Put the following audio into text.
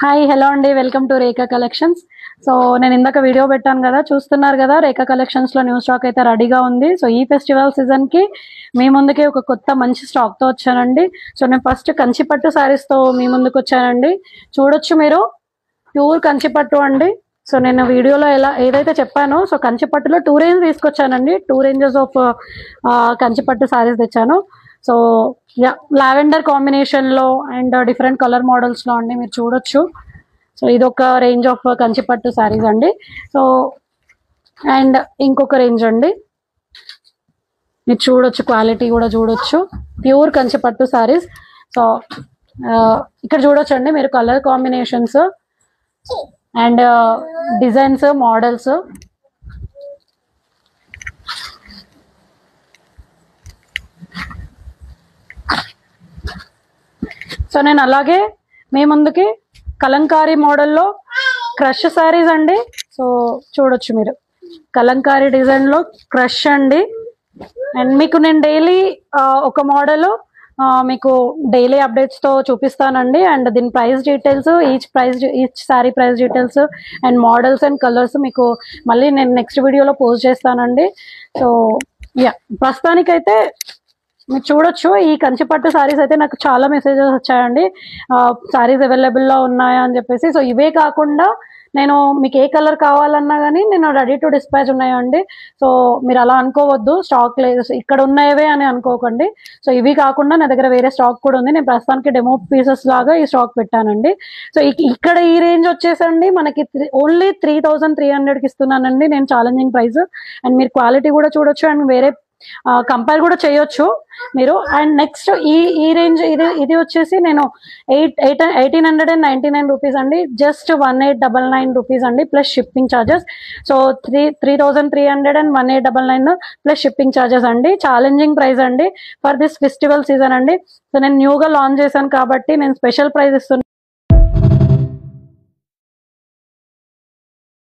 Hi hello అండి, welcome to Rekha collections. So నేను ఇందాక వీడియో పెట్టాను కదా, చూస్తున్నారు కదా. రేఖా కలెక్షన్స్ లో న్యూ స్టాక్ అయితే రెడీగా ఉంది. సో ఈ ఫెస్టివల్ సీజన్ కి మీ ముందుకి ఒక కొత్త మంచి స్టాక్ తో వచ్చానండి. సో నేను ఫస్ట్ కంచిపట్టు సారీస్ తో మీ ముందుకు వచ్చానండి. చూడొచ్చు మీరు, ప్యూర్ కంచిపట్టు అండి. సో నేను వీడియోలో ఏదైతే చెప్పానో, సో కంచిపట్టులో 2 రేంజ్ తీసుకొచ్చానండి. 2 రేంజెస్ ఆఫ్ కంచిపట్టు సారీస్ తెచ్చాను. సో లావెండర్ కాంబినేషన్ లో అండ్ డిఫరెంట్ కలర్ మోడల్స్ లో అండి, మీరు చూడొచ్చు. సో ఇదొక రేంజ్ ఆఫ్ కంచిపట్టు సారీస్ అండి. సో అండ్ ఇంకొక రేంజ్ అండి, మీరు చూడొచ్చు, క్వాలిటీ కూడా చూడొచ్చు, ప్యూర్ కంచిపట్టు సారీస్. సో ఇక్కడ చూడొచ్చు అండి మీరు, colour combinations and designs, models. So నేను అలాగే మీ ముందుకి కలంకారీ మోడల్లో క్రష్ సారీస్ అండి. సో చూడొచ్చు మీరు, కలంకారీ డిజైన్ లో క్రష్ అండి. అండ్ మీకు నేను డైలీ ఒక మోడల్ మీకు డైలీ అప్డేట్స్ తో చూపిస్తానండి. అండ్ దీని price details, each sorry price details and models and colours మీకు మళ్ళీ నేను నెక్స్ట్ వీడియోలో పోస్ట్ చేస్తానండి. సో ప్రస్తుతానికైతే మీరు చూడొచ్చు, ఈ కంచిపట్టు సారీస్ అయితే నాకు చాలా మెసేజెస్ వచ్చాయండి, సారీస్ అవైలబుల్లో ఉన్నాయా అని చెప్పేసి. సో ఇవే కాకుండా నేను మీకు ఏ కలర్ కావాలన్నా కానీ నేను రెడీ టు డిస్పాచ్ ఉన్నాయండి. సో మీరు అలా అనుకోవద్దు, స్టాక్ లేదు ఇక్కడ ఉన్నాయవే అని అనుకోకండి. సో ఇవి కాకుండా నా దగ్గర వేరే స్టాక్ కూడా ఉంది. నేను ప్రస్తుతానికి డెమో పీసెస్ లాగా ఈ స్టాక్ పెట్టానండి. సో ఇక్కడ ఈ రేంజ్ వచ్చేసండి మనకి ఓన్లీ 3300కి ఇస్తున్నానండి నేను, ఛాలెంజింగ్ ప్రైస్. అండ్ మీరు క్వాలిటీ కూడా చూడొచ్చు అండ్ వేరే కంపేర్ కూడా చేయొచ్చు మీరు. అండ్ నెక్స్ట్ ఈ రేంజ్ ఇది వచ్చేసి నేను 1899 రూపీస్ అండి, జస్ట్ 1899 రూపీస్ అండి, plus shipping charges. So 3300 and 1899 plus shipping charges అండి. ఛాలెంజింగ్ ప్రైస్ అండి ఫర్ దిస్ ఫెస్టివల్ సీజన్ అండి. సో నేను న్యూగా లాంచ్ చేశాను కాబట్టి నేను స్పెషల్ ప్రైస్ ఇస్తున్నాను.